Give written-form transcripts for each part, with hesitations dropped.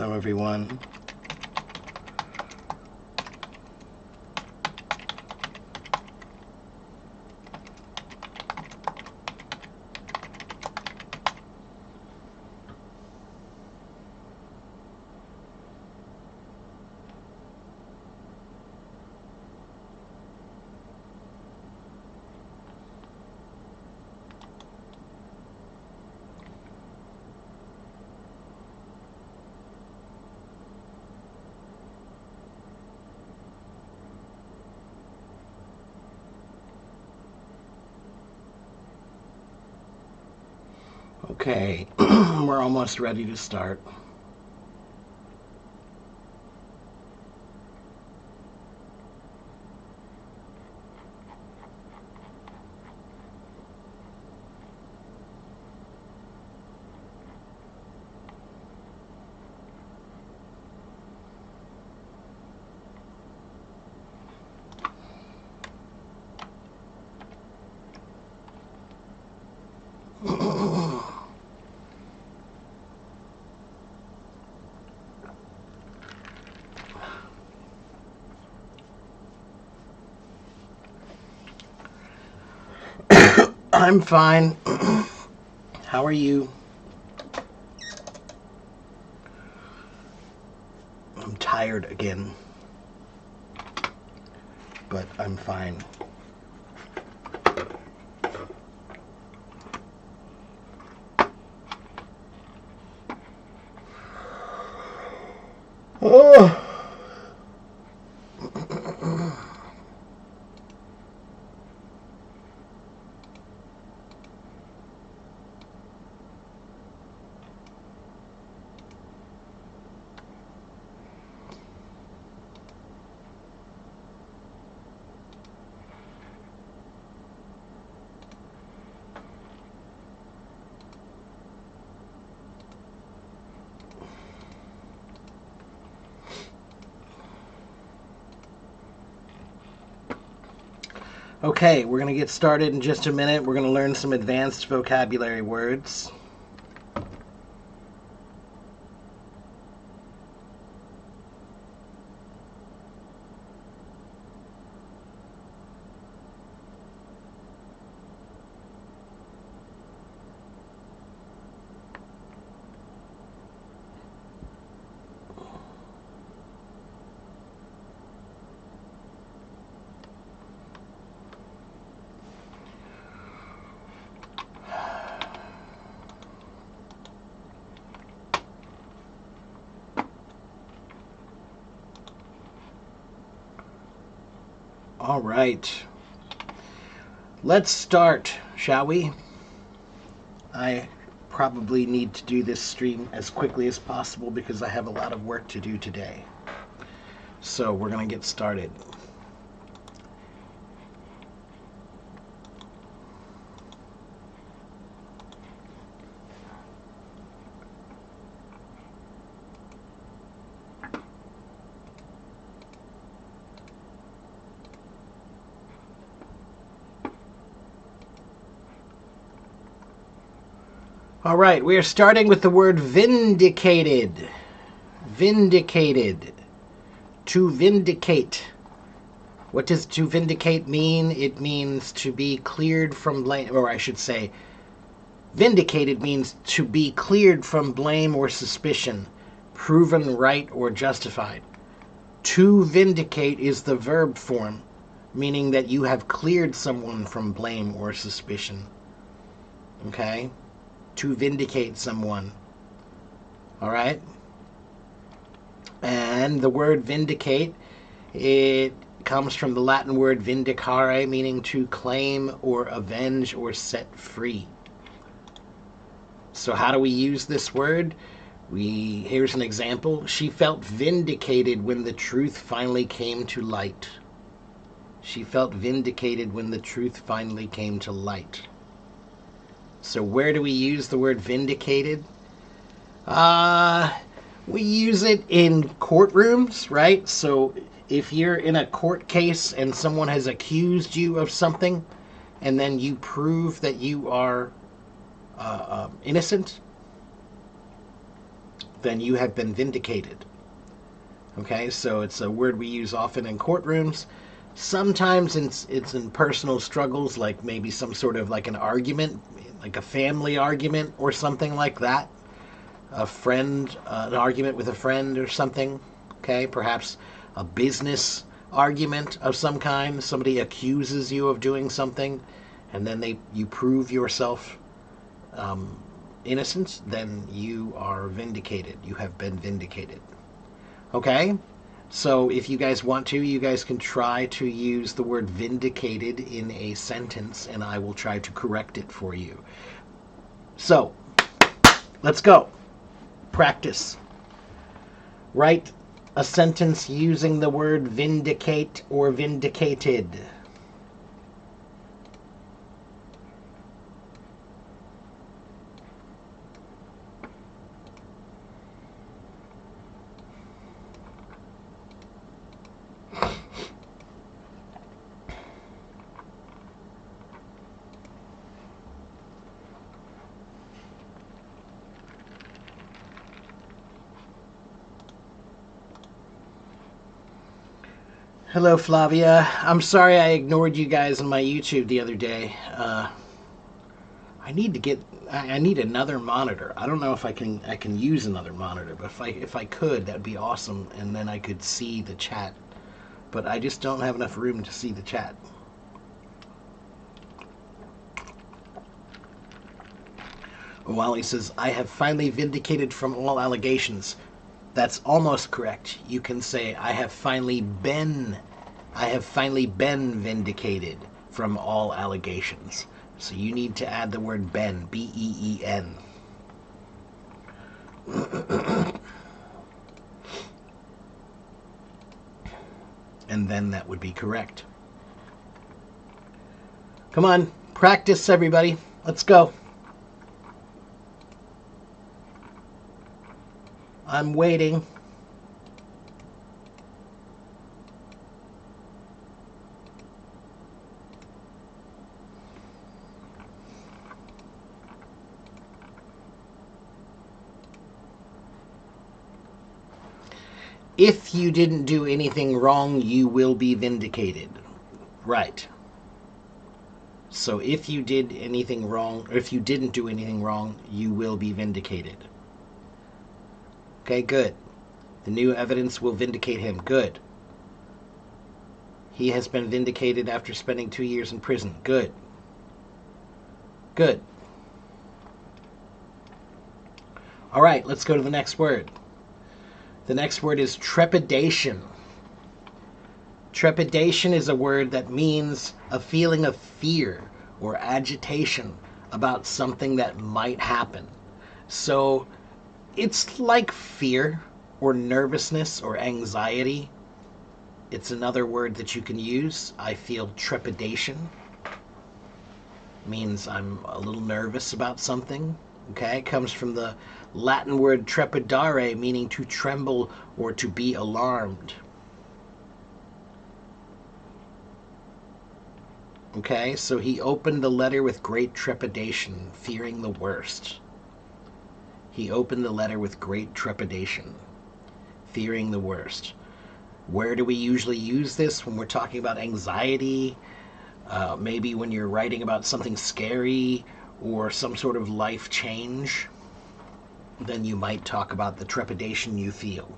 Hello, everyone. Okay, we're almost ready to start. I'm fine. How are you? I'm tired again, but I'm fine. Oh. Okay, we're going to get started in just a minute. We're going to learn some advanced vocabulary words. All right. Let's start, shall we? I probably need to do this stream as quickly as possible because I have a lot of work to do today. So we're going to get started. All right, we are starting with the word vindicated. Vindicated. To vindicate. What does to vindicate mean? It means to be cleared from blame, or I should say, vindicated means to be cleared from blame or suspicion, proven right or justified. To vindicate is the verb form, meaning that you have cleared someone from blame or suspicion. Okay? To vindicate someone. All right? And the word vindicate, it comes from the Latin word vindicare, meaning to claim or avenge or set free. So how do we use this word? Here's an example. She felt vindicated when the truth finally came to light. She felt vindicated when the truth finally came to light. So where do we use the word vindicated? We use it in courtrooms, right? So if you're in a court case and someone has accused you of something, and then you prove that you are innocent, then you have been vindicated. Okay, so it's a word we use often in courtrooms. Sometimes it's in personal struggles, like maybe some sort of like an argument, like a family argument or something like that. A friend, an argument with a friend or something. Okay, perhaps a business argument of some kind. Somebody accuses you of doing something, and then you prove yourself innocent. Then you are vindicated. You have been vindicated. Okay? So if you guys want to, you guys can try to use the word vindicated in a sentence, and I will try to correct it for you. So, let's go. Practice. Write a sentence using the word vindicate or vindicated. Hello, Flavia. I'm sorry I ignored you guys on my YouTube the other day. I need to get. I need another monitor. I don't know if I can use another monitor, but if I could, that'd be awesome, and then I could see the chat. But I just don't have enough room to see the chat. Wally says, I have finally vindicated from all allegations. That's almost correct. You can say, I have finally been vindicated from all allegations. So you need to add the word ben, B-E-E-N. And then that would be correct. Come on, practice, everybody. Let's go. I'm waiting. If you didn't do anything wrong, you will be vindicated. Right. So if you did anything wrong, or if you didn't do anything wrong, you will be vindicated. Okay, good. The new evidence will vindicate him. Good. He has been vindicated after spending 2 years in prison. Good. Good. All right, let's go to the next word. The next word is trepidation. Trepidation is a word that means a feeling of fear or agitation about something that might happen. So it's like fear or nervousness or anxiety. It's another word that you can use. I feel trepidation. Means I'm a little nervous about something. Okay, it comes from the Latin word trepidare, meaning to tremble or to be alarmed. Okay, so he opened the letter with great trepidation, fearing the worst. He opened the letter with great trepidation, fearing the worst. Where do we usually use this? When we're talking about anxiety, maybe when you're writing about something scary or some sort of life change, then you might talk about the trepidation you feel.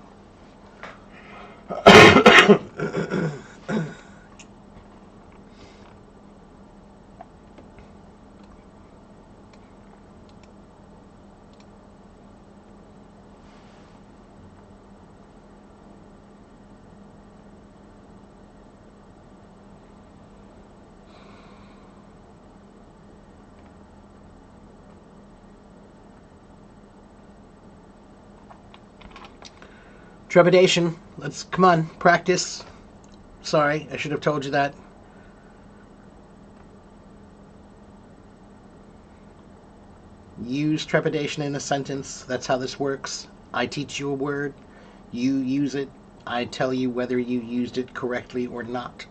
Trepidation. Let's, come on, practice. Sorry, I should have told you that. Use trepidation in a sentence. That's how this works. I teach you a word. You use it. I tell you whether you used it correctly or not.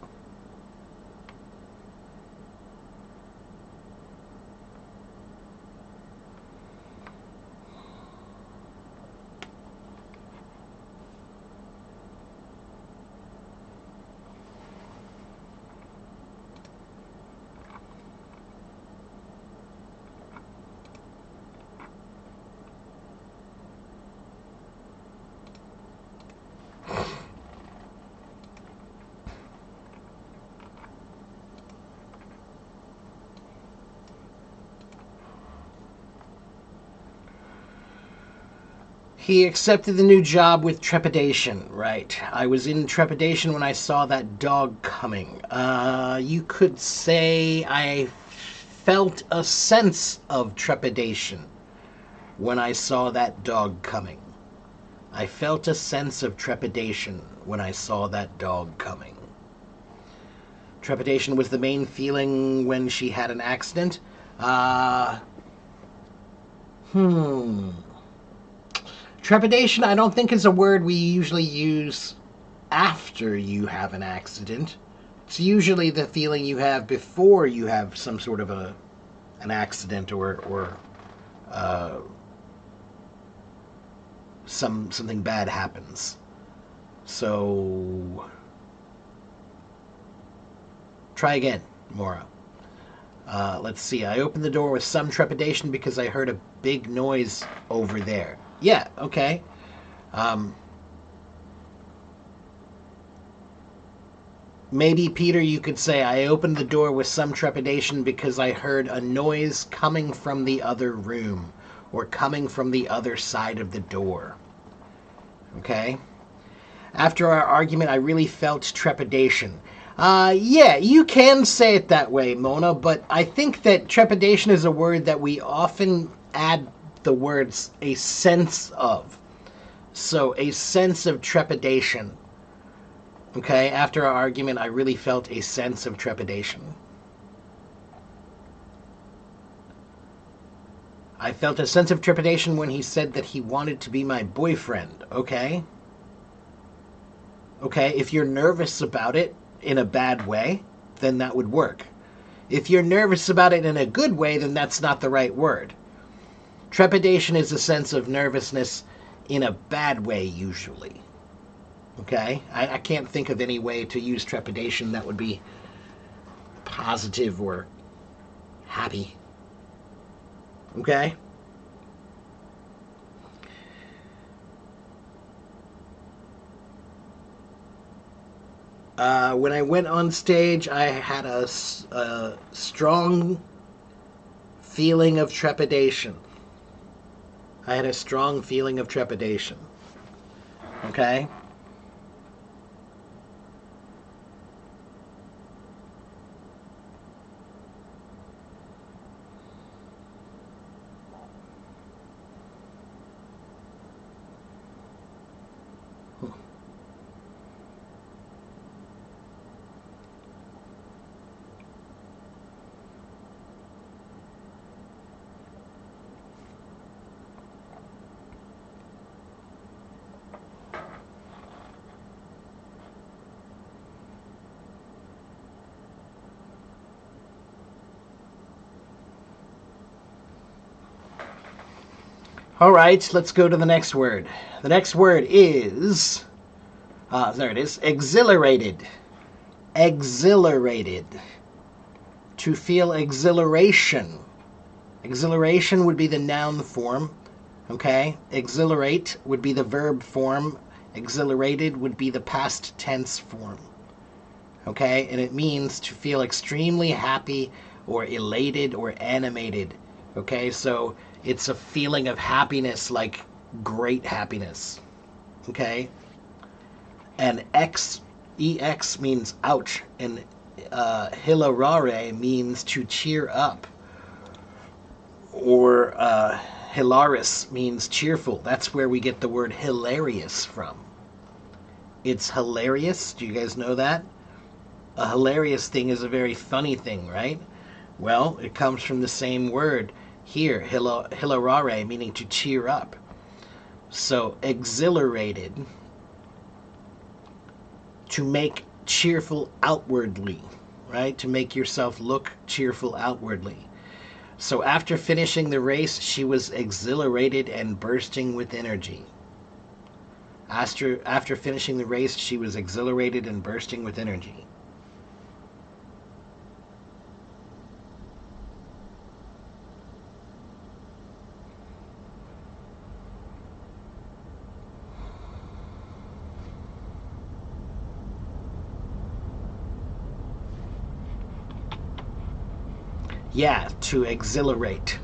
He accepted the new job with trepidation, right? I was in trepidation when I saw that dog coming. You could say I felt a sense of trepidation when I saw that dog coming. I felt a sense of trepidation when I saw that dog coming. Trepidation was the main feeling when she had an accident. Trepidation, I don't think, is a word we usually use after you have an accident. It's usually the feeling you have before you have some sort of an accident or something bad happens. So try again, Mora. Let's see. I opened the door with some trepidation because I heard a big noise over there. Yeah, okay. Maybe, Peter, you could say, I opened the door with some trepidation because I heard a noise coming from the other room or coming from the other side of the door. Okay? After our argument, I really felt trepidation. Yeah, you can say it that way, Mona, but I think that trepidation is a word that we often add the words a sense of. So, a sense of trepidation. Okay, after our argument, I really felt a sense of trepidation. I felt a sense of trepidation when he said that he wanted to be my boyfriend. Okay? Okay, if you're nervous about it in a bad way, then that would work. If you're nervous about it in a good way, then that's not the right word. Trepidation is a sense of nervousness in a bad way, usually. Okay? I can't think of any way to use trepidation that would be positive or happy. Okay? When I went on stage, I had a strong feeling of trepidation. I had a strong feeling of trepidation. Okay? All right, let's go to the next word. The next word is, there it is, exhilarated. Exhilarated. To feel exhilaration. Exhilaration would be the noun form, okay? Exhilarate would be the verb form. Exhilarated would be the past tense form, okay? And it means to feel extremely happy or elated or animated, okay? So it's a feeling of happiness, like great happiness, okay? And ex means out, and hilarare means to cheer up, or hilaris means cheerful. That's where we get the word hilarious from. It's hilarious. Do you guys know that? A hilarious thing is a very funny thing, right? Well, it comes from the same word here, hilarare, meaning to cheer up. So, exhilarated, to make cheerful outwardly, right? To make yourself look cheerful outwardly. So after finishing the race, she was exhilarated and bursting with energy. After finishing the race, she was exhilarated and bursting with energy. Yeah, to exhilarate.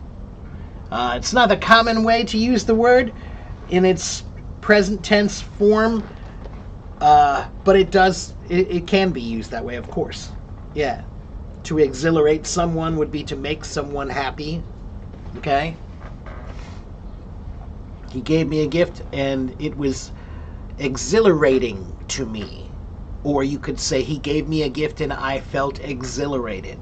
It's not the common way to use the word. in its present tense form, but it can be used that way, of course. Yeah. To exhilarate someone would be to make someone happy. Okay? He gave me a gift and it was exhilarating to me. Or you could say he gave me a gift and I felt exhilarated.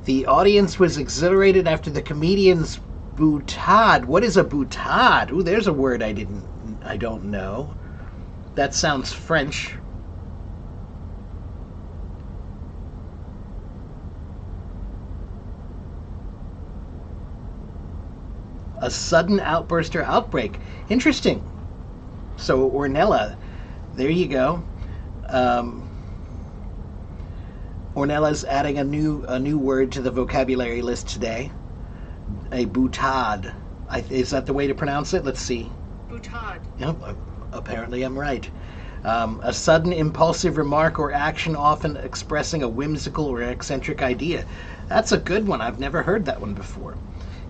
The audience was exhilarated after the comedian's boutade. What is a boutade? Ooh, there's a word I don't know. That sounds French. A sudden outburst or outbreak. Interesting. So Ornella, there you go. Ornella's adding a new word to the vocabulary list today. A boutade. Is that the way to pronounce it? Let's see. Boutade. Yep, apparently I'm right. A sudden impulsive remark or action, often expressing a whimsical or eccentric idea. That's a good one. I've never heard that one before.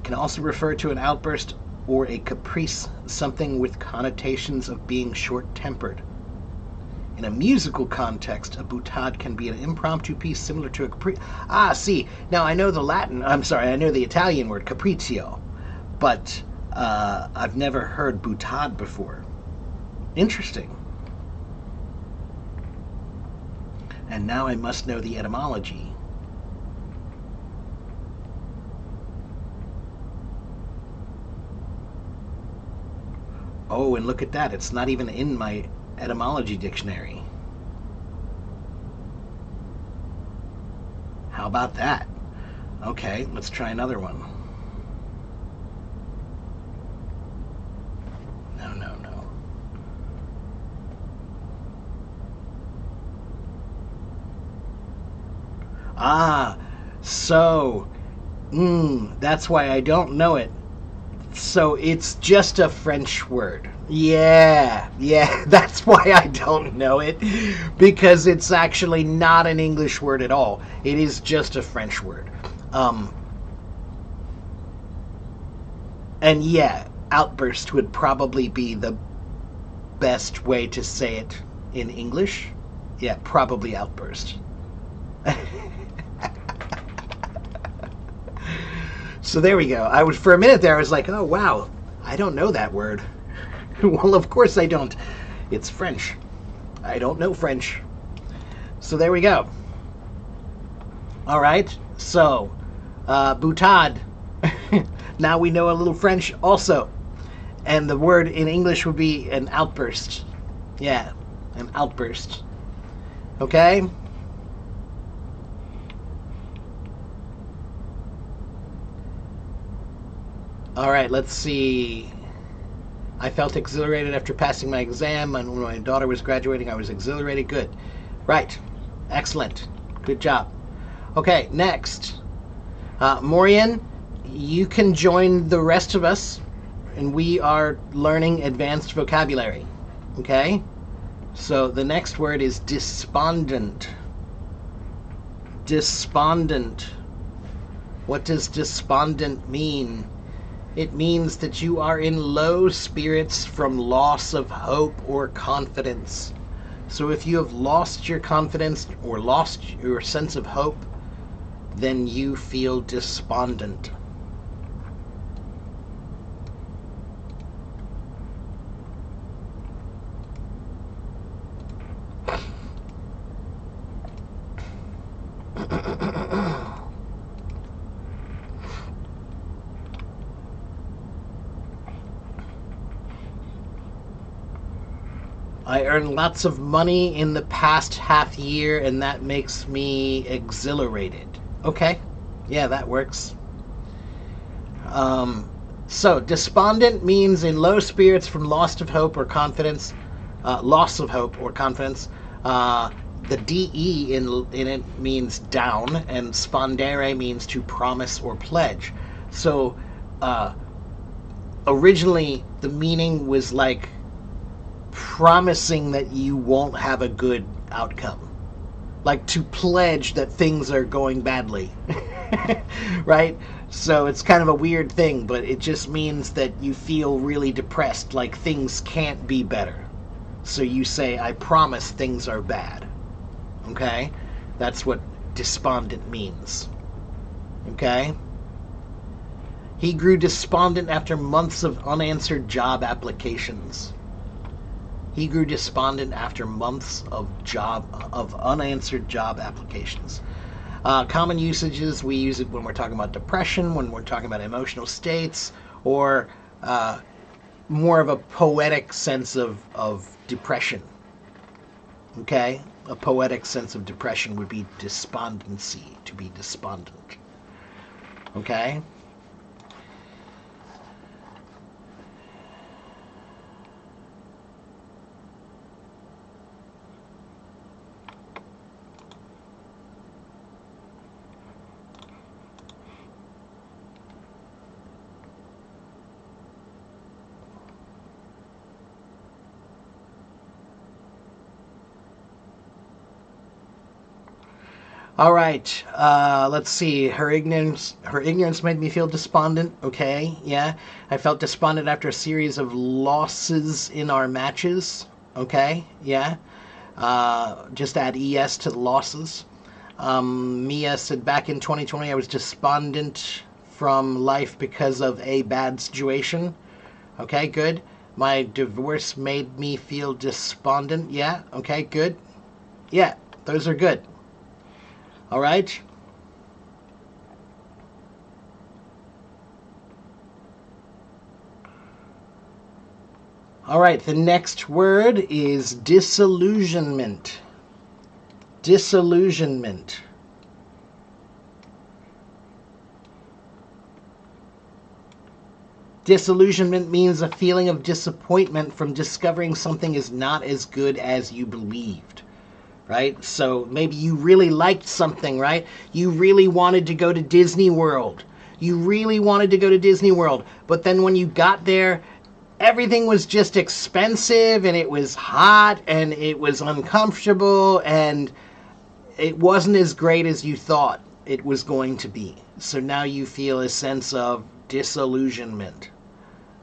Can also refer to an outburst or a caprice, something with connotations of being short-tempered. In a musical context, a boutade can be an impromptu piece similar to a caprice. Ah, see, now I know I know the Italian word capriccio, but I've never heard boutade before. Interesting. And now I must know the etymology. Oh, and look at that. It's not even in my etymology dictionary. How about that? Okay, let's try another one. No. Ah, so, that's why I don't know it. So it's just a French word. Yeah, that's why I don't know it. Because it's actually not an English word at all. It is just a French word. And yeah, outburst would probably be the best way to say it in English. Yeah, probably outburst. So there we go. For a minute there, I was like, oh wow, I don't know that word. Well, of course I don't. It's French. I don't know French. So there we go. All right. So, boutade. Now we know a little French also. And the word in English would be an outburst. Yeah, an outburst. Okay? All right, let's see. I felt exhilarated after passing my exam, and when my daughter was graduating, I was exhilarated. Good. Right. Excellent. Good job. Okay, next. Morian, you can join the rest of us, and we are learning advanced vocabulary. Okay? So the next word is despondent. Despondent. What does despondent mean? It means that you are in low spirits from loss of hope or confidence. So if you have lost your confidence or lost your sense of hope, then you feel despondent. I earned lots of money in the past half year, and that makes me exhilarated. Okay, yeah, that works. So, despondent means in low spirits from loss of hope or confidence. Loss of hope or confidence. The DE in it means down, and spondere means to promise or pledge. So, originally, the meaning was like promising that you won't have a good outcome, like to pledge that things are going badly. Right? So it's kind of a weird thing, but it just means that you feel really depressed, like things can't be better. So you say, I promise things are bad. Okay? That's what despondent means. Okay? He grew despondent after months of unanswered job applications. He grew despondent after months of unanswered job applications. Common usages, we use it when we're talking about depression, when we're talking about emotional states, or more of a poetic sense of depression. Okay? A poetic sense of depression would be despondency, to be despondent. Okay? All right. Let's see. Her ignorance made me feel despondent. Okay. Yeah. I felt despondent after a series of losses in our matches. Okay. Yeah. Just add ES to the losses. Mia said back in 2020 I was despondent from life because of a bad situation. Okay. Good. My divorce made me feel despondent. Yeah. Okay. Good. Yeah. Those are good. All right? All right, the next word is disillusionment. Disillusionment. Disillusionment means a feeling of disappointment from discovering something is not as good as you believed. Right? So maybe you really liked something, right? You really wanted to go to Disney World. You really wanted to go to Disney World. But then when you got there, everything was just expensive and it was hot and it was uncomfortable and it wasn't as great as you thought it was going to be. So now you feel a sense of disillusionment.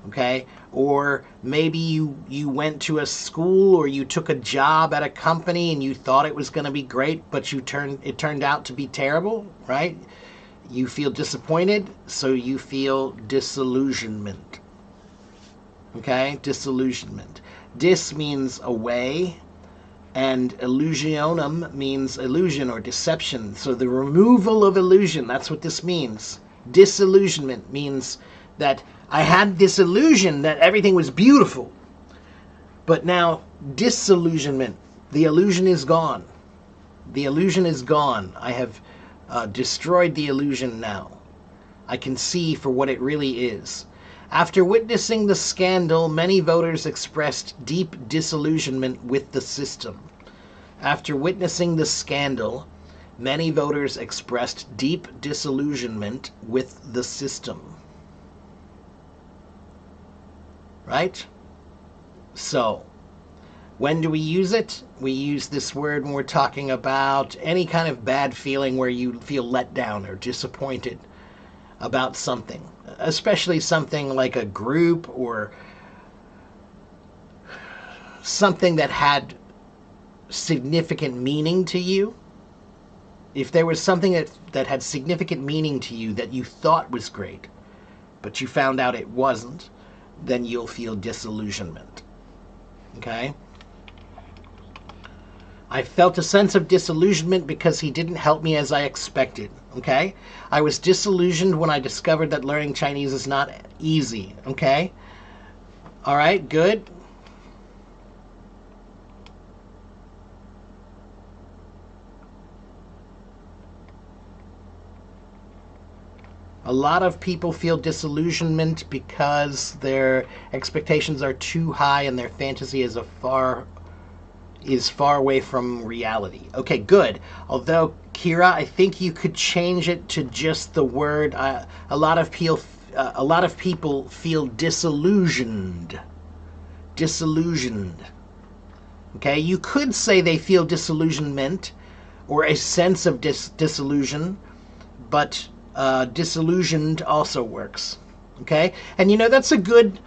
Okay? Or maybe you went to a school or you took a job at a company and you thought it was going to be great, but it turned out to be terrible, right? You feel disappointed, so you feel disillusionment. Okay? Disillusionment. Dis means away, and illusionum means illusion or deception. So the removal of illusion, that's what this means. Disillusionment means that I had this illusion that everything was beautiful. But now, disillusionment, the illusion is gone. The illusion is gone. I have destroyed the illusion now. I can see for what it really is. After witnessing the scandal, many voters expressed deep disillusionment with the system. After witnessing the scandal, many voters expressed deep disillusionment with the system. Right? So, when do we use it? We use this word when we're talking about any kind of bad feeling where you feel let down or disappointed about something, especially something like a group or something that had significant meaning to you. If there was something that had significant meaning to you that you thought was great, but you found out it wasn't, then you'll feel disillusionment. Okay? I felt a sense of disillusionment because he didn't help me as I expected. Okay? I was disillusioned when I discovered that learning Chinese is not easy. Okay? All right, good. A lot of people feel disillusionment because their expectations are too high and their fantasy is far away from reality. Okay, good. Although, Kira, I think you could change it to just the word. A lot of people feel disillusioned. Disillusioned. Okay, you could say they feel disillusionment or a sense of disillusion, but Disillusioned also works. Okay, and that's a good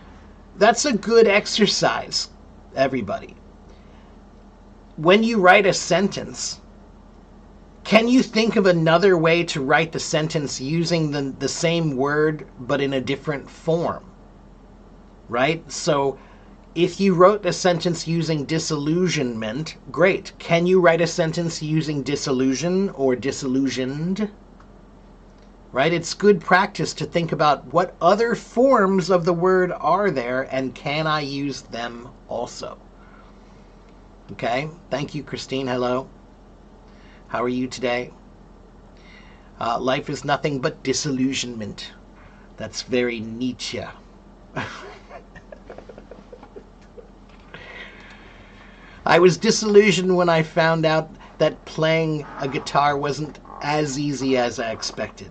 exercise, everybody. When you write a sentence, can you think of another way to write the sentence using the same word but in a different form? Right? So if you wrote a sentence using disillusionment, great. Can you write a sentence using disillusion or disillusioned? Right? It's good practice to think about what other forms of the word are there and can I use them also? Okay? Thank you, Christine. Hello. How are you today? Life is nothing but disillusionment. That's very Nietzsche. I was disillusioned when I found out that playing a guitar wasn't as easy as I expected.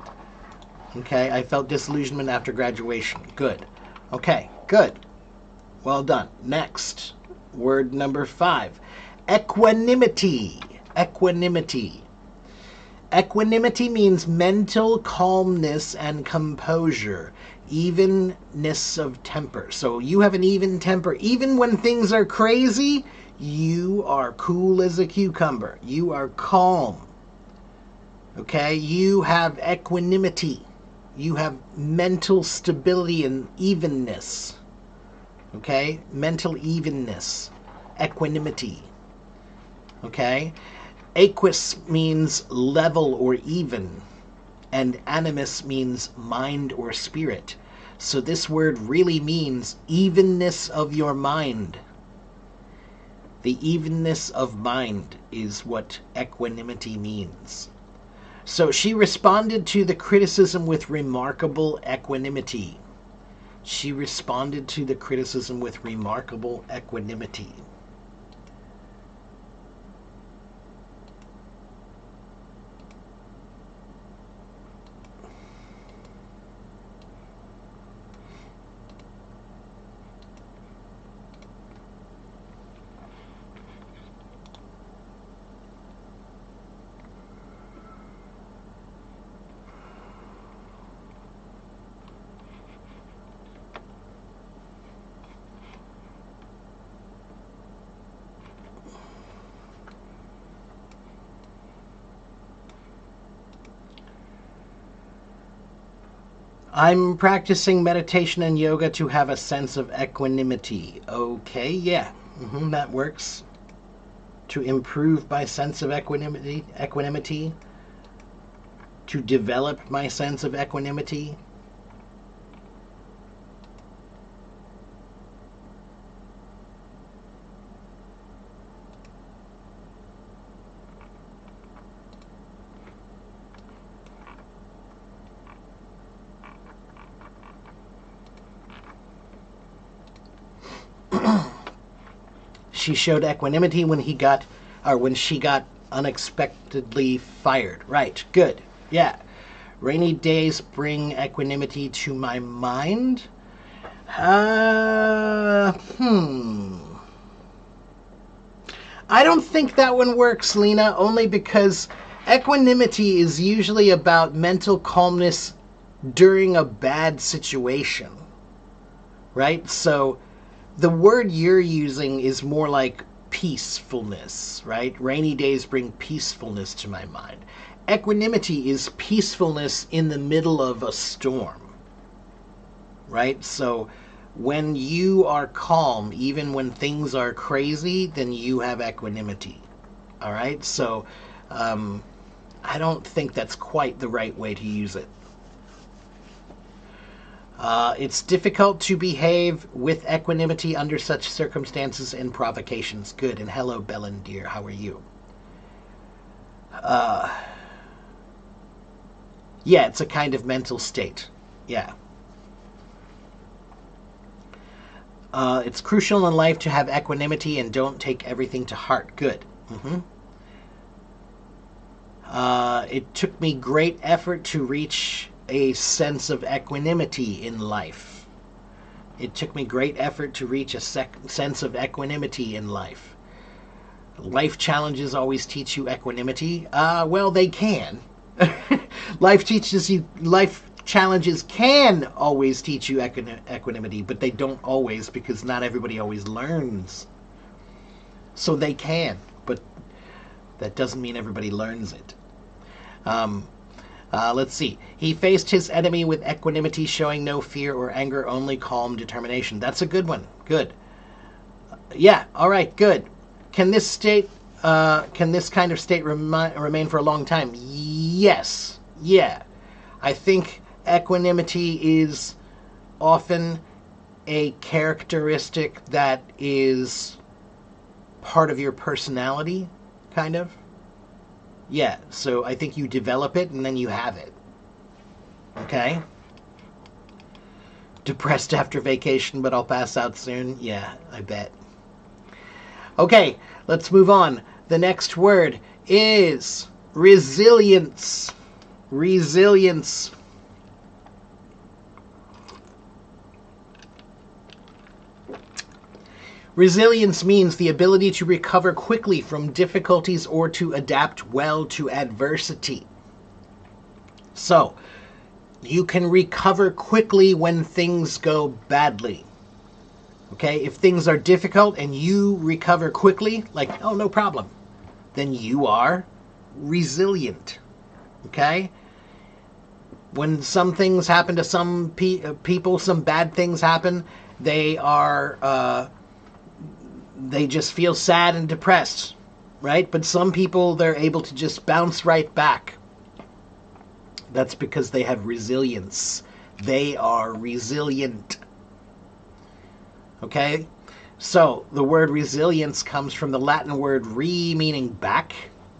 Okay, I felt disillusionment after graduation. Good. Okay, good. Well done. Next, word number 5. Equanimity. Equanimity. Equanimity means mental calmness and composure, evenness of temper. So you have an even temper. Even when things are crazy, you are cool as a cucumber. You are calm. Okay? You have equanimity. You have mental stability and evenness. Okay? Mental evenness. Equanimity. Okay? Aquis means level or even, and animus means mind or spirit. So this word really means evenness of your mind. The evenness of mind is what equanimity means. So she responded to the criticism with remarkable equanimity. She responded to the criticism with remarkable equanimity. I'm practicing meditation and yoga to have a sense of equanimity. Okay, yeah, that works. To improve my sense of equanimity, to develop my sense of equanimity. She showed equanimity when she got unexpectedly fired. Right, good. Yeah. Rainy days bring equanimity to my mind. I don't think that one works, Lena, only because equanimity is usually about mental calmness during a bad situation. Right? So the word you're using is more like peacefulness, right? Rainy days bring peacefulness to my mind. Equanimity is peacefulness in the middle of a storm, right? So when you are calm, even when things are crazy, then you have equanimity, all right? So I don't think that's quite the right way to use it. It's difficult to behave with equanimity under such circumstances and provocations. Good. And hello, Bellendier. How are you? Yeah, it's a kind of mental state. Yeah. It's crucial in life to have equanimity and don't take everything to heart. Good. It took me great effort to reach a sense of equanimity in life. It took me great effort to reach a sense of equanimity in life. Life challenges always teach you equanimity. Well, they can. Life challenges can always teach you equanimity, but they don't always, because not everybody always learns. So they can, but that doesn't mean everybody learns it. Let's see. He faced his enemy with equanimity, showing no fear or anger, only calm determination. That's a good one. Good. Yeah. All right. Good. Can this kind of state remain for a long time? Yes. Yeah. I think equanimity is often a characteristic that is part of your personality, kind of. Yeah, so I think you develop it and then you have it. Okay? Depressed after vacation, but I'll pass out soon? Yeah, I bet. Okay, let's move on. The next word is resilience. Resilience. Resilience means the ability to recover quickly from difficulties or to adapt well to adversity. So, you can recover quickly when things go badly. Okay, if things are difficult and you recover quickly, like, oh, no problem, then you are resilient. Okay? When some things happen to some people, some bad things happen, they just feel sad and depressed, right? But some people, they're able to just bounce right back. That's because they have resilience. They are resilient. Okay? So, the word resilience comes from the Latin word re, meaning back,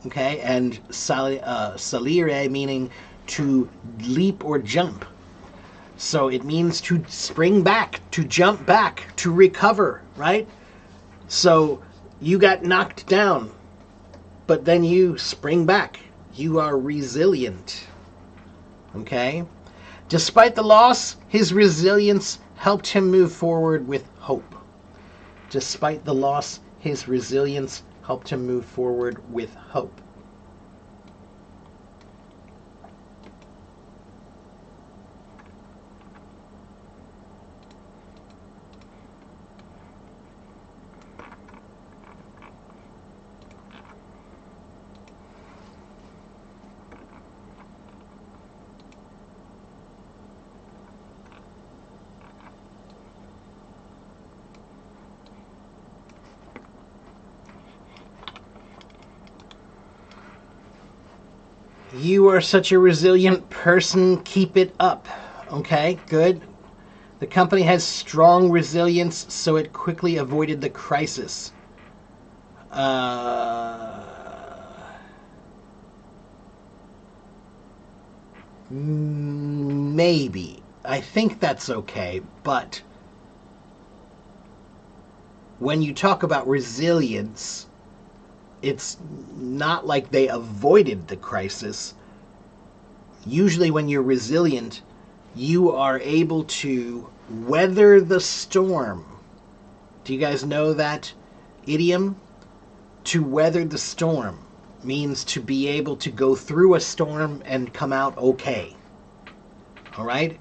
okay? And salire, meaning to leap or jump. So, it means to spring back, to jump back, to recover, right? So you got knocked down, but then you spring back. You are resilient. Okay? Despite the loss, his resilience helped him move forward with hope. Despite the loss, his resilience helped him move forward with hope. You are such a resilient person. Keep it up. Okay, good. The company has strong resilience, so it quickly avoided the crisis. Maybe. I think that's okay, but when you talk about resilience, it's not like they avoided the crisis. Usually when you're resilient, you are able to weather the storm. Do you guys know that idiom? To weather the storm means to be able to go through a storm and come out okay. All right?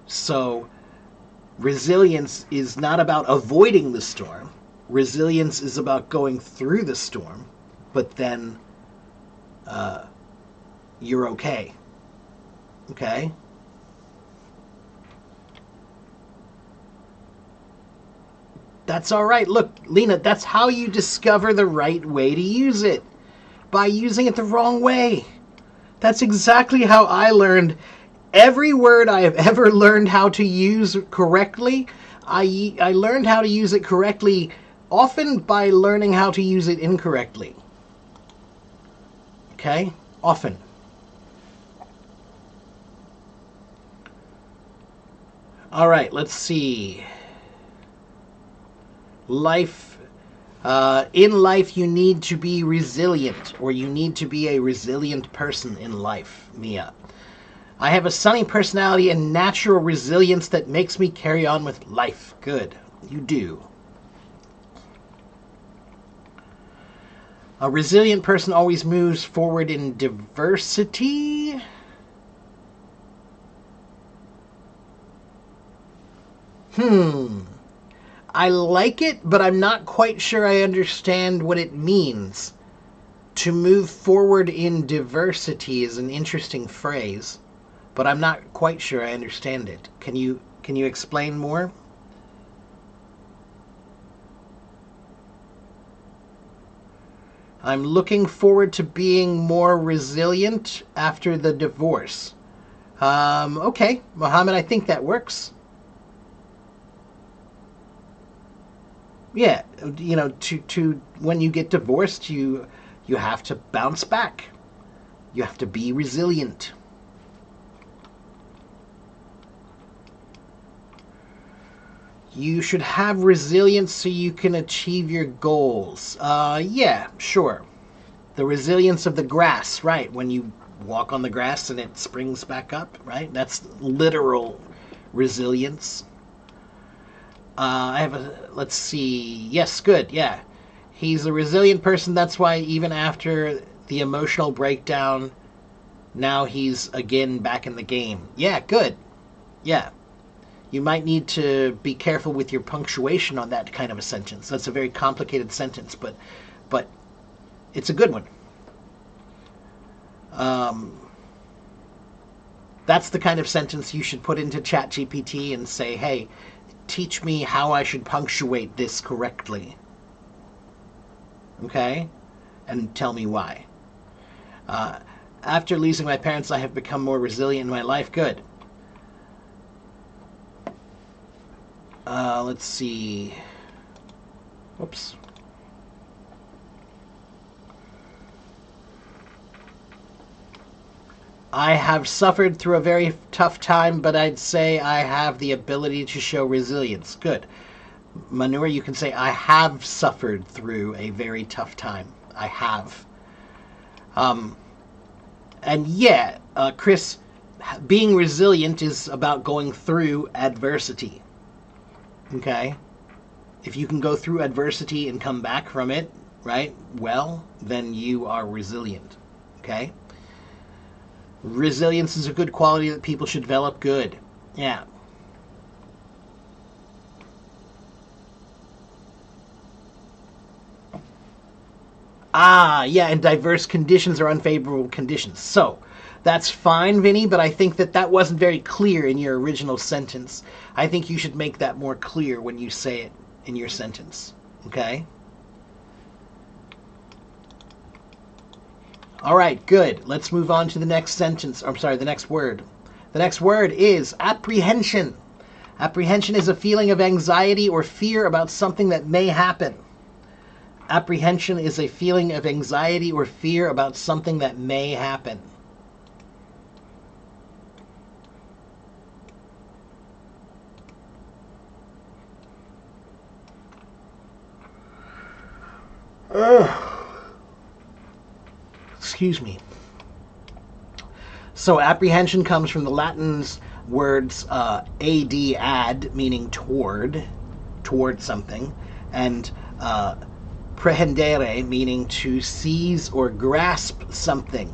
So resilience is not about avoiding the storm. Resilience is about going through the storm, but then you're okay. Okay? That's all right. Look, Lena, that's how you discover the right way to use it. By using it the wrong way. That's exactly how I learned every word I have ever learned how to use correctly. I learned how to use it correctly often by learning how to use it incorrectly. Okay? Often. All right, let's see. Life. In life, you need to be resilient, or you need to be a resilient person in life, Mia. I have a sunny personality and natural resilience that makes me carry on with life. Good. You do. A resilient person always moves forward in diversity. I like it, but I'm not quite sure I understand what it means. To move forward in diversity is an interesting phrase, but I'm not quite sure I understand it. Can you explain more? I'm looking forward to being more resilient after the divorce. Okay, Mohammed, I think that works. Yeah, to when you get divorced, you have to bounce back. You have to be resilient. You should have resilience so you can achieve your goals. Yeah, sure. The resilience of the grass, right? When you walk on the grass and it springs back up, right? That's literal resilience. Let's see. Yes, good, yeah. He's a resilient person. That's why even after the emotional breakdown, now he's again back in the game. Yeah, good. Yeah. You might need to be careful with your punctuation on that kind of a sentence. That's a very complicated sentence, but it's a good one. Um, that's the kind of sentence you should put into ChatGPT and say, "Hey, teach me how I should punctuate this correctly." Okay? And tell me why. Uh, After losing my parents, I have become more resilient in my life. Good. Let's see. Whoops. I have suffered through a very tough time, but I'd say I have the ability to show resilience. Good. Manure, you can say, I have suffered through a very tough time. I have. And yeah, Chris, being resilient is about going through adversity. Okay? If you can go through adversity and come back from it, right, well, then you are resilient. Okay? Resilience is a good quality that people should develop. Good. Yeah. Yeah, and diverse conditions are unfavorable conditions. So, that's fine, Vinny, but I think that wasn't very clear in your original sentence. I think you should make that more clear when you say it in your sentence. Okay? All right, good. Let's move on to the next sentence. I'm sorry, the next word. The next word is apprehension. Apprehension is a feeling of anxiety or fear about something that may happen. Apprehension is a feeling of anxiety or fear about something that may happen. Excuse me. So apprehension comes from the Latin's words ad, meaning toward something, and prehendere, meaning to seize or grasp something,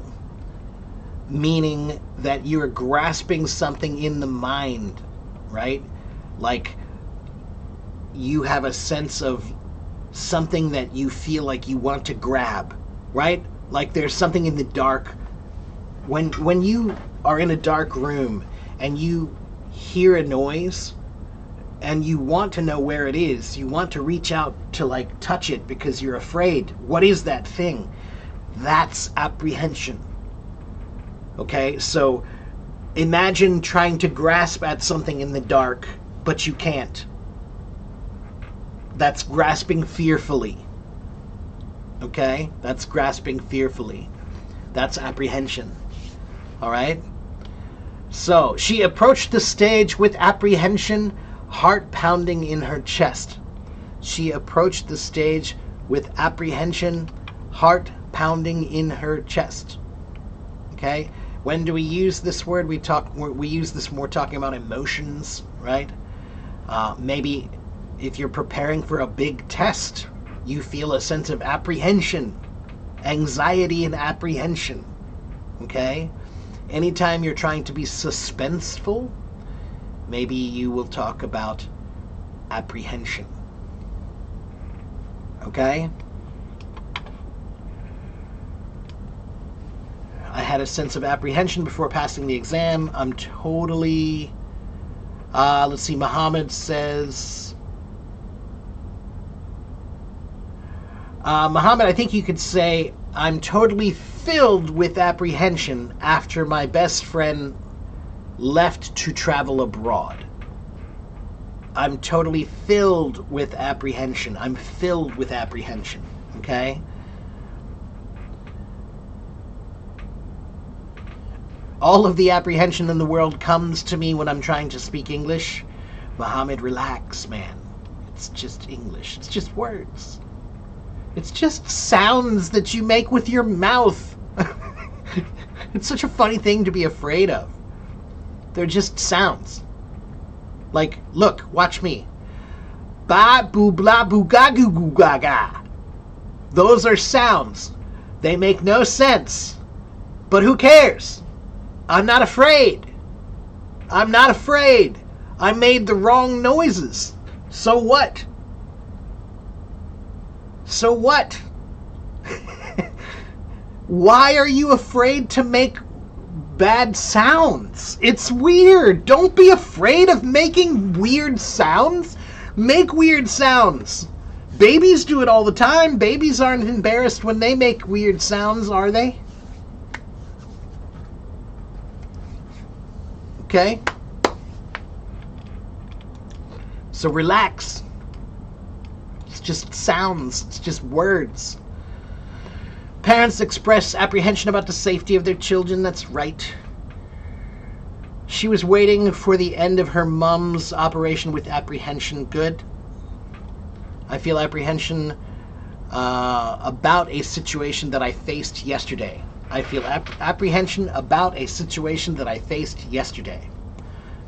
meaning that you're grasping something in the mind, right? Like you have a sense of something that you feel like you want to grab, right? Like there's something in the dark. When you are in a dark room and you hear a noise and you want to know where it is, you want to reach out to like touch it because you're afraid. What is that thing? That's apprehension. Okay, so imagine trying to grasp at something in the dark, but you can't. That's grasping fearfully. Okay? That's grasping fearfully. That's apprehension. All right? So, she approached the stage with apprehension, heart pounding in her chest. She approached the stage with apprehension, heart pounding in her chest. Okay? When do we use this word? We use this more talking about emotions, right? Maybe if you're preparing for a big test, you feel a sense of apprehension, anxiety and apprehension. Okay? Anytime you're trying to be suspenseful, maybe you will talk about apprehension. Okay? I had a sense of apprehension before passing the exam. I'm totally... let's see, Muhammad says... Muhammad, I think you could say, I'm totally filled with apprehension after my best friend left to travel abroad. I'm totally filled with apprehension. I'm filled with apprehension. Okay? All of the apprehension in the world comes to me when I'm trying to speak English. Muhammad, relax, man. It's just English. It's just words. It's just sounds that you make with your mouth. It's such a funny thing to be afraid of. They're just sounds. Like, look, watch me. Ba, boo, blah, boo, ga, goo, goo, ga, ga. Those are sounds. They make no sense. But who cares? I'm not afraid. I'm not afraid. I made the wrong noises. So what? So what? Why are you afraid to make bad sounds? It's weird. Don't be afraid of making weird sounds. Make weird sounds. Babies do it all the time. Babies aren't embarrassed when they make weird sounds, are they? Okay? So relax. It's just sounds. It's just words. Parents express apprehension about the safety of their children. That's right. She was waiting for the end of her mom's operation with apprehension. Good. I feel apprehension about a situation that I faced yesterday. I feel apprehension about a situation that I faced yesterday.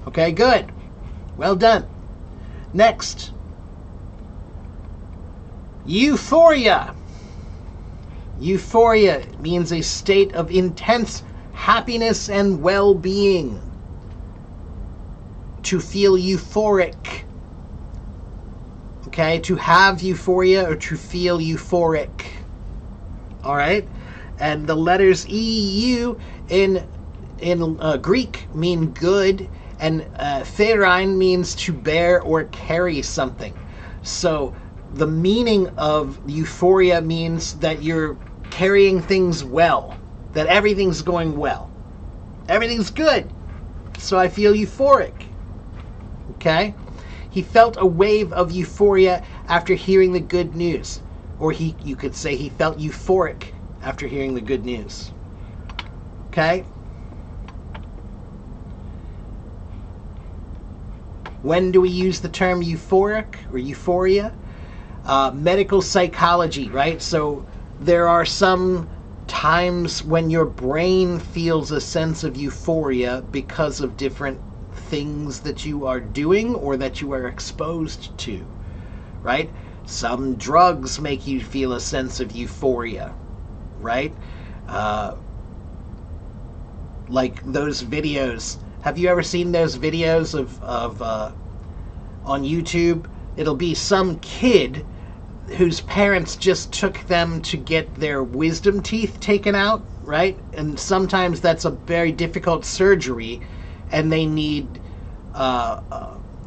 Okay, good. Well done. Next. Euphoria. Euphoria means a state of intense happiness and well-being. To feel euphoric. Okay, to have euphoria or to feel euphoric. All right? And the letters EU in Greek mean good, and pherein means to bear or carry something. So the meaning of euphoria means that you're carrying things well, that everything's going well. Everything's good. So I feel euphoric. Okay? He felt a wave of euphoria after hearing the good news. Or you could say he felt euphoric after hearing the good news. Okay? When do we use the term euphoric or euphoria? Medical psychology, right? So there are some times when your brain feels a sense of euphoria because of different things that you are doing or that you are exposed to, right? Some drugs make you feel a sense of euphoria, right? Like those videos. Have you ever seen those videos of on YouTube? It'll be some kid whose parents just took them to get their wisdom teeth taken out, right? And sometimes that's a very difficult surgery, and they need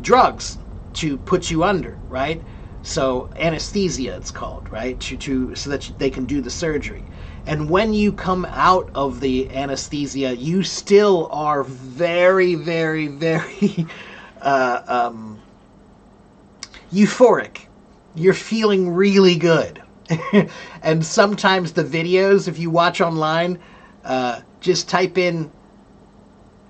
drugs to put you under, right? So anesthesia, it's called, right? So that they can do the surgery. And when you come out of the anesthesia, you still are very, very, very euphoric. You're feeling really good. And sometimes the videos, if you watch online, just type in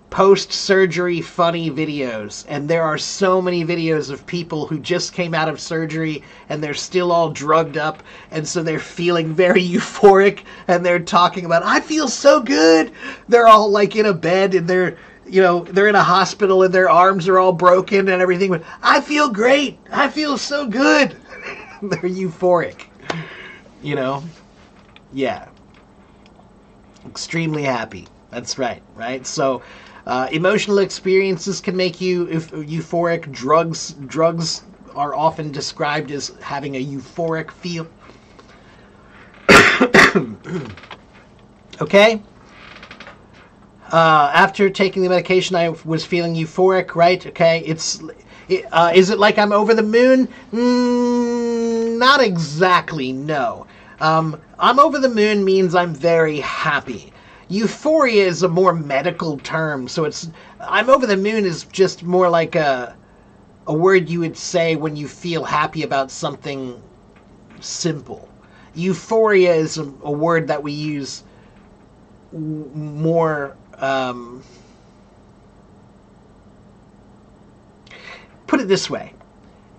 post-surgery funny videos, and there are so many videos of people who just came out of surgery and they're still all drugged up, and so they're feeling very euphoric, and they're talking about, I feel so good. They're all like in a bed, and they're in a hospital, and their arms are all broken and everything, but I feel great. I feel so good. They're euphoric. Yeah. Extremely happy. That's right, right? So emotional experiences can make you euphoric. Drugs are often described as having a euphoric feel. Okay? After taking the medication, I was feeling euphoric, right? Okay, is it like I'm over the moon? Not exactly, no. I'm over the moon means I'm very happy. Euphoria is a more medical term, so I'm over the moon is just more like a word you would say when you feel happy about something simple. Euphoria is a word that we use more. Put it this way.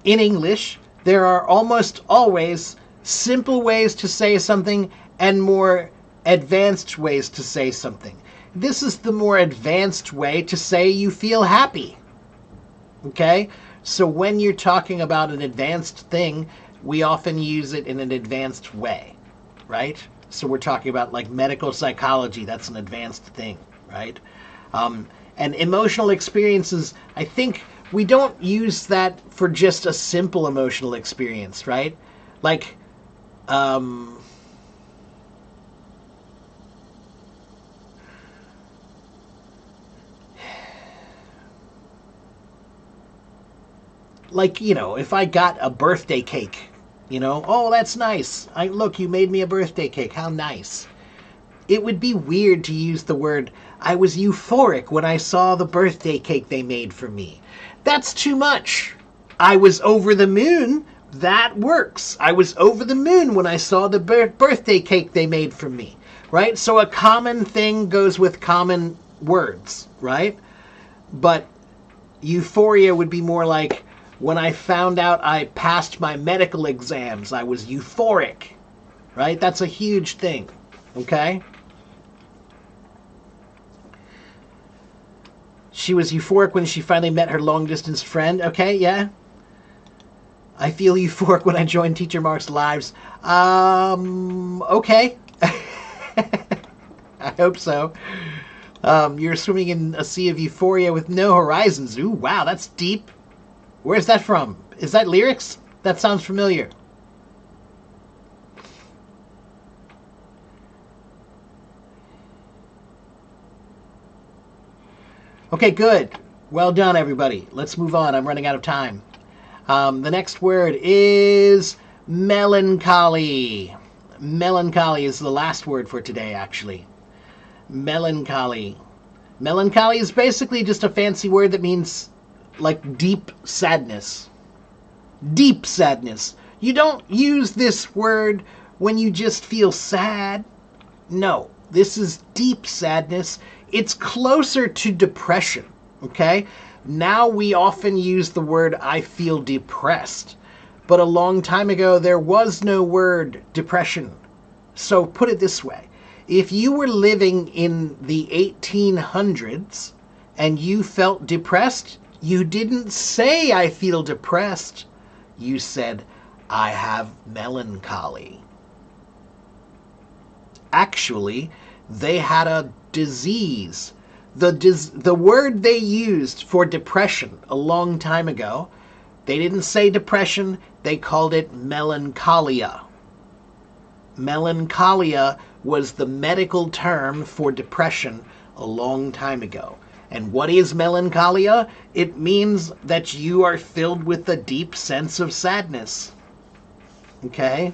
In English, there are almost always simple ways to say something and more advanced ways to say something. This is the more advanced way to say you feel happy. Okay? So when you're talking about an advanced thing, we often use it in an advanced way, right? So we're talking about like medical psychology. That's an advanced thing, right? And emotional experiences, I think we don't use that for just a simple emotional experience, right? Like, if I got a birthday cake, oh, that's nice. Look, you made me a birthday cake. How nice. It would be weird to use the word, I was euphoric when I saw the birthday cake they made for me. That's too much. I was over the moon. That works. I was over the moon when I saw the birthday cake they made for me, right? So a common thing goes with common words, right? But euphoria would be more like, when I found out I passed my medical exams, I was euphoric, right? That's a huge thing, okay? She was euphoric when she finally met her long-distance friend. Okay, yeah. I feel euphoric when I join Teacher Mark's lives. Okay. I hope so. You're swimming in a sea of euphoria with no horizons. Ooh, wow, that's deep. Where's that from? Is that lyrics? That sounds familiar. Okay, good. Well done, everybody. Let's move on. I'm running out of time. The next word is melancholy. Melancholy is the last word for today, actually. Melancholy. Melancholy is basically just a fancy word that means like deep sadness. Deep sadness. You don't use this word when you just feel sad. No, this is deep sadness. It's closer to depression, okay? Now we often use the word I feel depressed. But a long time ago, there was no word depression. So put it this way. If you were living in the 1800s and you felt depressed, you didn't say I feel depressed. You said, I have melancholy. Actually, they had a disease. The word they used for depression a long time ago, they didn't say depression, they called it melancholia. Melancholia was the medical term for depression a long time ago. And what is melancholia? It means that you are filled with a deep sense of sadness. Okay?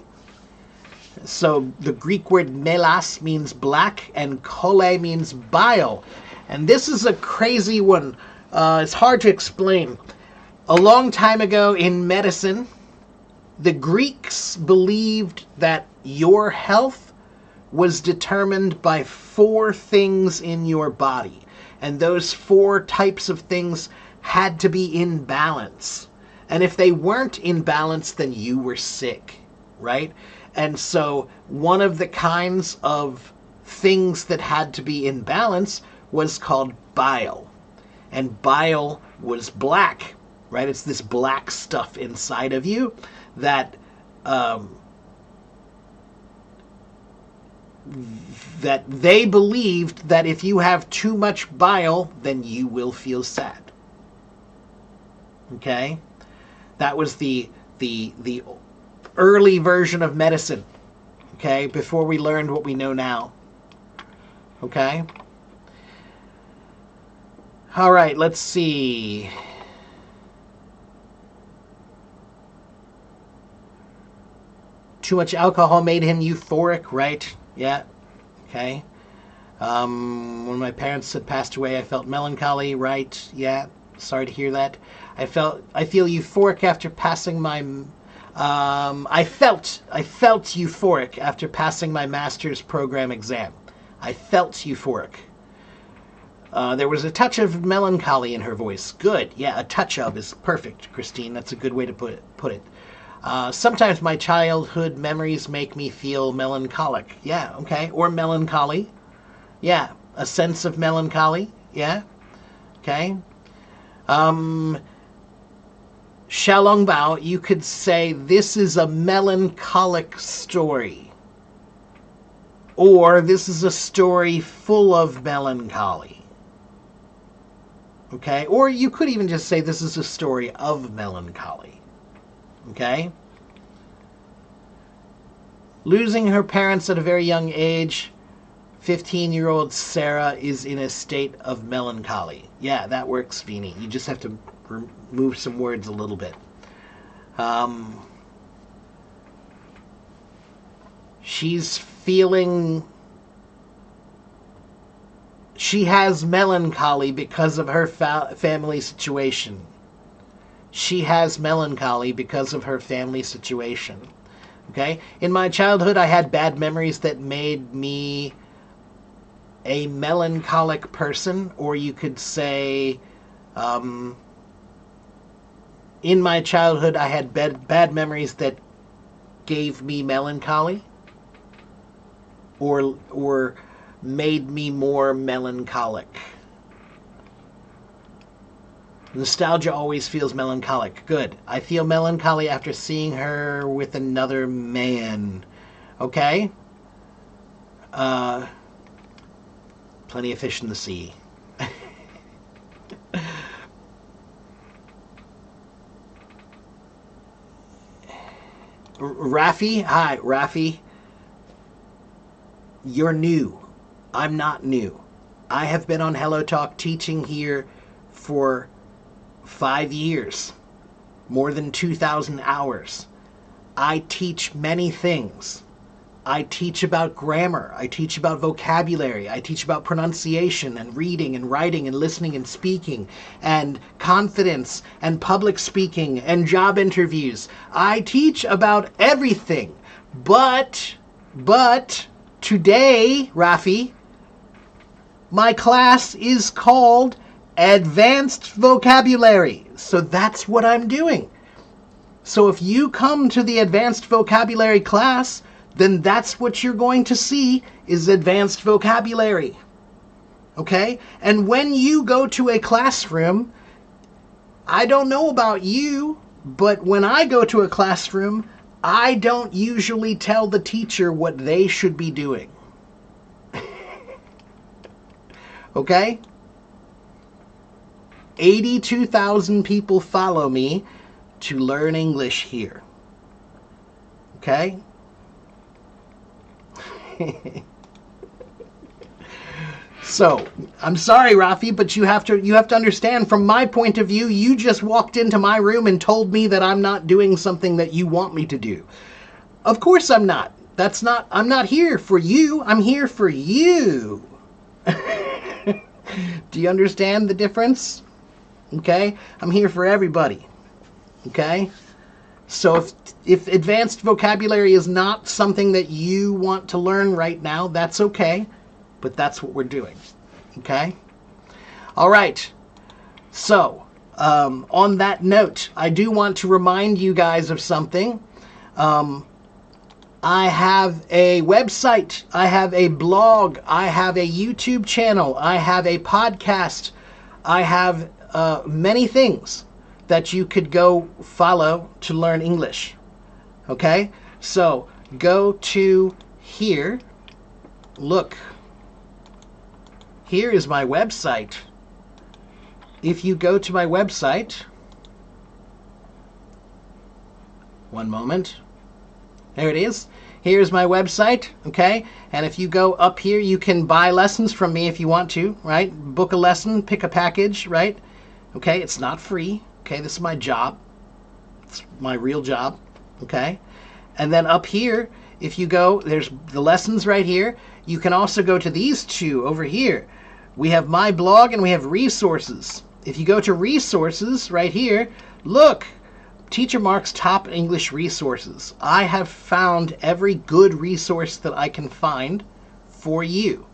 So the Greek word melas means black and chole means bile. And this is a crazy one. It's hard to explain. A long time ago in medicine, the Greeks believed that your health was determined by 4 things in your body. And those 4 types of things had to be in balance. And if they weren't in balance, then you were sick, right? And so one of the kinds of things that had to be in balance was called bile. And bile was black, right? It's this black stuff inside of you that that they believed that if you have too much bile, then you will feel sad. Okay? That was the early version of medicine, okay, before we learned what we know now. Okay? All right, let's see. Too much alcohol made him euphoric, right? Yeah. Okay. When my parents had passed away, I felt melancholy, right? Yeah. Sorry to hear that. I feel euphoric after passing my I felt euphoric after passing my master's program exam. I felt euphoric. There was a touch of melancholy in her voice. Good. Yeah, a touch of is perfect, Christine. That's a good way to put it. Sometimes my childhood memories make me feel melancholic. Yeah, okay. Or melancholy. Yeah, a sense of melancholy. Yeah, okay. Xiaolongbao, you could say this is a melancholic story. Or this is a story full of melancholy. Okay? Or you could even just say this is a story of melancholy. Okay? Losing her parents at a very young age, 15-year-old Sarah is in a state of melancholy. Yeah, that works, Feeny. You just have to move some words a little bit. She's feeling... She has melancholy because of her family situation. She has melancholy because of her family situation. Okay? In my childhood, I had bad memories that made me a melancholic person, or you could say, in my childhood, I had bad memories that gave me melancholy, or made me more melancholic. Nostalgia always feels melancholic. Good. I feel melancholy after seeing her with another man. Okay? Plenty of fish in the sea. Rafi? Hi, Rafi. You're new. I'm not new. I have been on Hello Talk teaching here for 5 years. More than 2,000 hours. I teach many things. I teach about grammar. I teach about vocabulary. I teach about pronunciation and reading and writing and listening and speaking and confidence and public speaking and job interviews. I teach about everything. But today, Rafi, my class is called Advanced Vocabulary. So that's what I'm doing. So if you come to the Advanced Vocabulary class, then that's what you're going to see is advanced vocabulary. Okay? And when you go to a classroom, I don't know about you, but when I go to a classroom, I don't usually tell the teacher what they should be doing. Okay? 82,000 people follow me to learn English here. Okay? So, I'm sorry, Rafi, but you have to understand, from my point of view, you just walked into my room and told me that I'm not doing something that you want me to do. Of course I'm not. I'm not here for you. I'm here for you. Do you understand the difference? Okay? I'm here for everybody. Okay? So if advanced vocabulary is not something that you want to learn right now, that's okay. But that's what we're doing. Okay? All right. So, on that note, I do want to remind you guys of something. I have a website. I have a blog. I have a YouTube channel. I have a podcast. I have many things that you could go follow to learn English. Okay? So, go to here. Look. Here is my website. If you go to my website, One moment. There it is. Here's my website, okay? And if you go up here, you can buy lessons from me if you want to, right? Book a lesson, pick a package, right? Okay, it's not free. Okay, this is my job. It's my real job, okay? And then up here, if you go, there's the lessons right here. You can also go to these two over here. We have my blog and we have resources. If you go to resources right here, look, Teacher Mark's top English resources. I have found every good resource that I can find for you.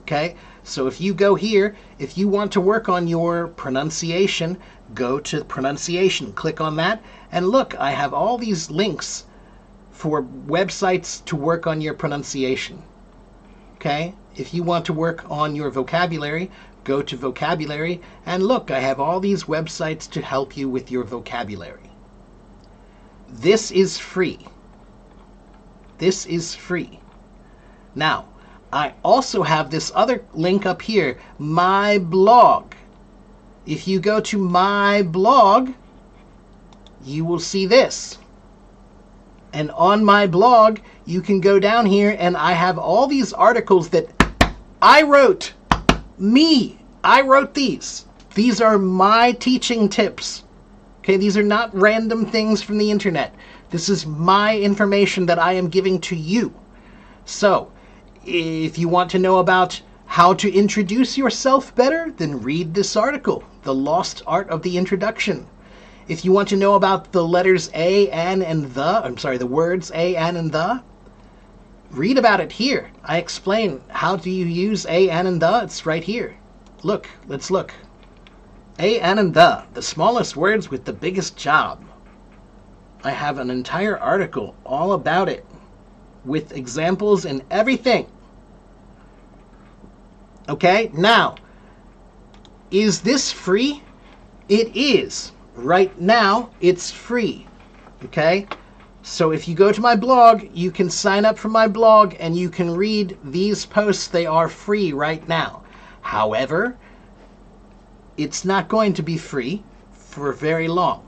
Okay, so if you go here, if you want to work on your pronunciation, go to pronunciation, click on that, and look, I have all these links for websites to work on your pronunciation. Okay, if you want to work on your vocabulary, go to vocabulary, and look, I have all these websites to help you with your vocabulary. This is free. This is free. Now, I also have this other link up here, my blog. If you go to my blog, you will see this. And on my blog, you can go down here and I have all these articles that I wrote. I wrote these. These are my teaching tips. Okay, these are not random things from the internet. This is my information that I am giving to you. So, if you want to know about how to introduce yourself better, then read this article, The Lost Art of the Introduction. If you want to know about the letters a, an, and the words a, an, and the, read about it here. I explain how do you use a, an, and the. It's right here. Look, let's look. A, an, and the smallest words with the biggest job. I have an entire article all about it with examples and everything. Okay, now, is this free? It is. Right now, it's free. Okay? So if you go to my blog, you can sign up for my blog and you can read these posts. They are free right now. However, it's not going to be free for very long.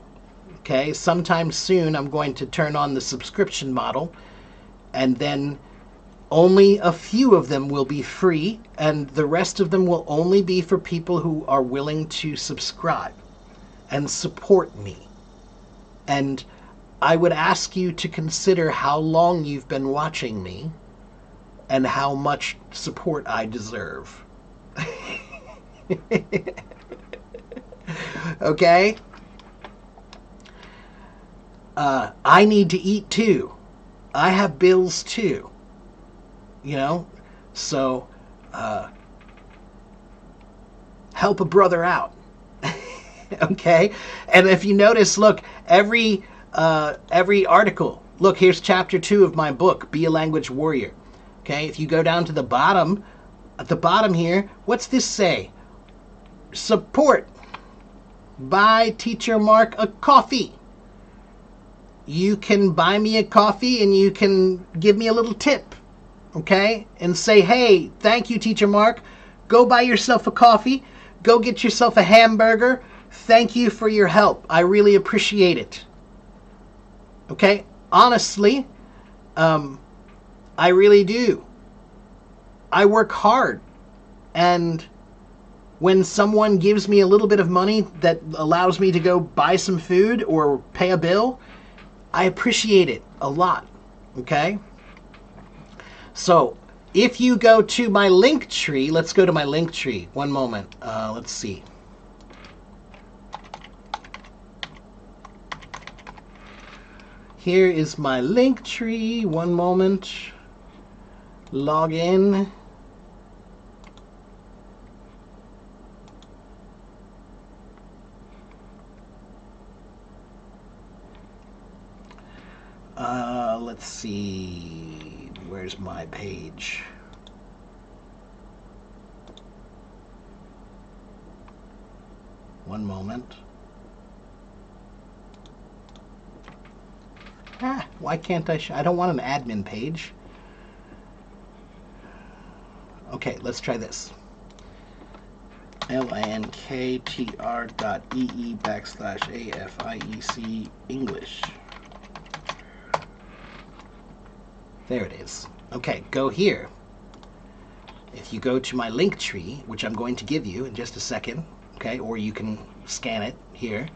Okay? Sometime soon, I'm going to turn on the subscription model, and then only a few of them will be free, and the rest of them will only be for people who are willing to subscribe and support me. And I would ask you to consider how long you've been watching me and how much support I deserve. Okay? I need to eat too. I have bills too. You know? So, help a brother out. Okay? And if you notice, look, every article, look, here's chapter 2 of my book, Be a Language Warrior. Okay? If you go down to the bottom, at the bottom here, what's this say? Support. Buy Teacher Mark a coffee. You can buy me a coffee and you can give me a little tip. Okay? And say, hey, thank you, Teacher Mark. Go buy yourself a coffee. Go get yourself a hamburger. Thank you for your help. I really appreciate it. Okay? Honestly, I really do. I work hard. And when someone gives me a little bit of money that allows me to go buy some food or pay a bill, I appreciate it a lot. Okay? So, if you go to my link tree, let's go to my link tree. One moment. Let's see. Here is my link tree. One moment. Log in. Let's see. Where's my page? One moment. Why can't I I don't want an admin page. Okay, let's try this. linktr.ee/AFIEC English. There it is. Okay, go here. If you go to my link tree, which I'm going to give you in just a second, okay, or you can scan it here,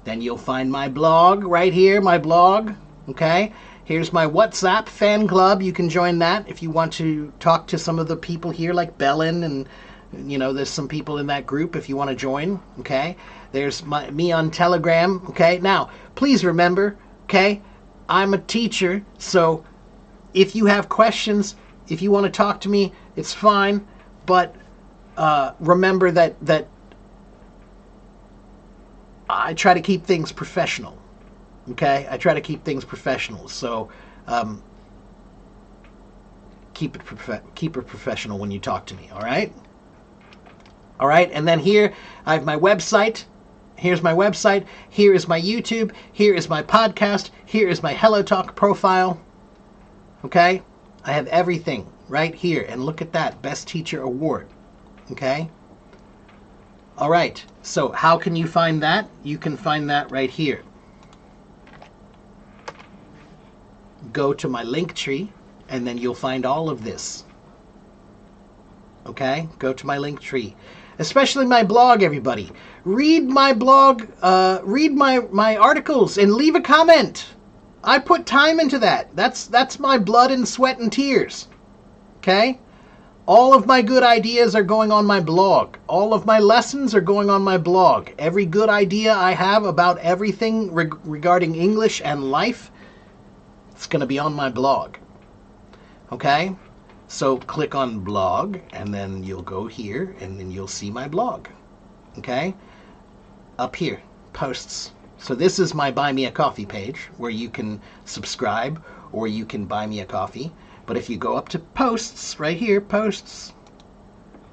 then you'll find my blog right here, my blog, okay? Here's my WhatsApp fan club. You can join that if you want to talk to some of the people here like Bellin, and there's some people in that group if you want to join, okay? There's me on Telegram, okay? Now, please remember, okay, I'm a teacher, so if you have questions, if you want to talk to me, it's fine, but remember that I try to keep things professional, okay? I try to keep things professional, so keep it professional when you talk to me, all right? All right, and then here I have my website. Here's my website. Here is my YouTube. Here is my podcast. Here is my HelloTalk profile. Okay? I have everything right here. And look at that, Best Teacher Award. Okay? All right. So how can you find that? You can find that right here. Go to my link tree, and then you'll find all of this. Okay? Go to my link tree. Especially my blog, everybody. Read my blog, read my articles, and leave a comment. I put time into that. That's my blood and sweat and tears. Okay? All of my good ideas are going on my blog. All of my lessons are going on my blog. Every good idea I have about everything regarding English and life, it's going to be on my blog. Okay? So click on blog, and then you'll go here, and then you'll see my blog. Okay? Up here, posts. So this is my Buy Me a Coffee page, where you can subscribe or you can buy me a coffee. But if you go up to posts, right here, posts,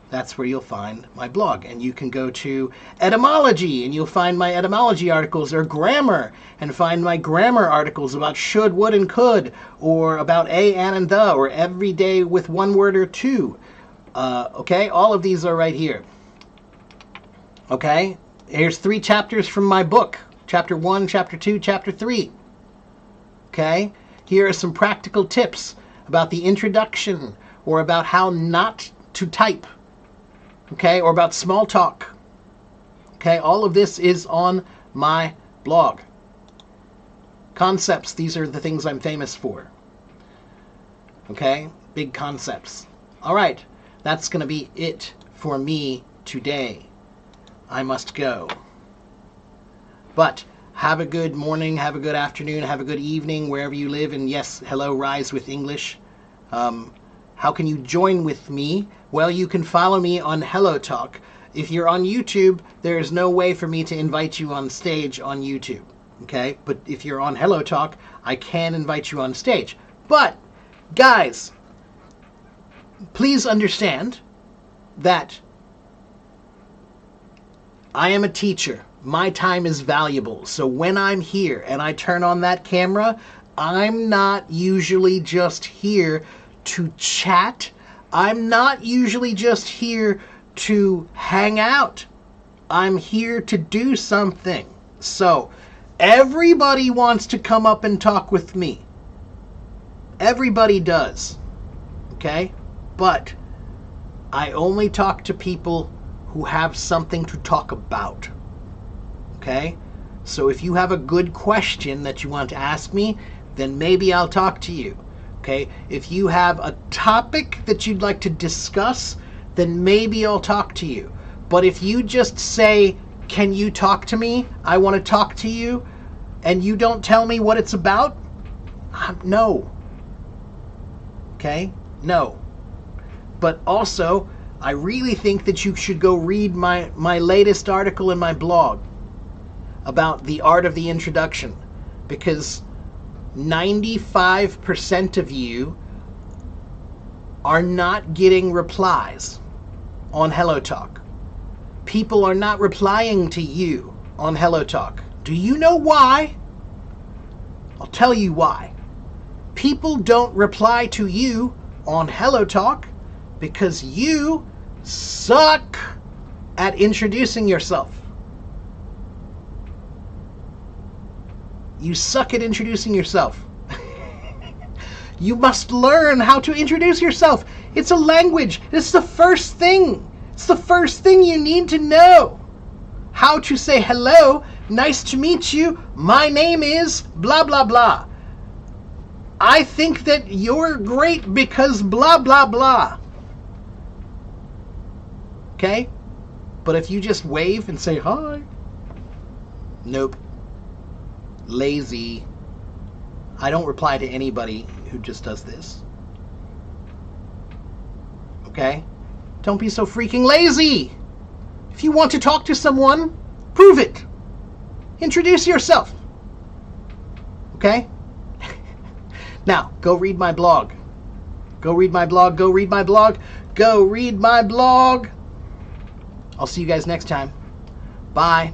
that's where you'll find my blog. And you can go to etymology, and you'll find my etymology articles, or grammar, and find my grammar articles about should, would, and could, or about a, and the, or every day with one word or two. Okay, all of these are right here. Okay, here's 3 chapters from my book. Chapter 1, Chapter 2, Chapter 3. Okay, here are some practical tips about the introduction, or about how not to type. Okay, or about small talk. Okay, all of this is on my blog. Concepts, these are the things I'm famous for. Okay, big concepts. All right, that's going to be it for me today. I must go. But have a good morning, have a good afternoon, have a good evening, wherever you live. And yes, hello, Rise with English. How can you join with me? Well, you can follow me on HelloTalk. If you're on YouTube, there is no way for me to invite you on stage on YouTube. Okay? But if you're on HelloTalk, I can invite you on stage. But, guys, please understand that I am a teacher. My time is valuable. So when I'm here and I turn on that camera, I'm not usually just here to chat. I'm not usually just here to hang out. I'm here to do something. So everybody wants to come up and talk with me. Everybody does. Okay? But I only talk to people who have something to talk about. Okay? So if you have a good question that you want to ask me, then maybe I'll talk to you. Okay? If you have a topic that you'd like to discuss, then maybe I'll talk to you. But if you just say, "Can you talk to me? I want to talk to you," and you don't tell me what it's about, no. Okay? No. But also, I really think that you should go read my latest article in my blog about the art of the introduction, because 95% of you are not getting replies on HelloTalk. People are not replying to you on HelloTalk. Do you know why? I'll tell you why. People don't reply to you on HelloTalk because you suck at introducing yourself. You suck at introducing yourself. You must learn how to introduce yourself. It's a language. It's the first thing. It's the first thing you need to know. How to say hello, nice to meet you, my name is blah, blah, blah. I think that you're great because blah, blah, blah. Okay? But if you just wave and say hi, nope. Lazy. I don't reply to anybody who just does this. Okay? Don't be so freaking lazy. If you want to talk to someone, prove it. Introduce yourself. Okay? Now, go read my blog. Go read my blog. Go read my blog. Go read my blog. I'll see you guys next time. Bye.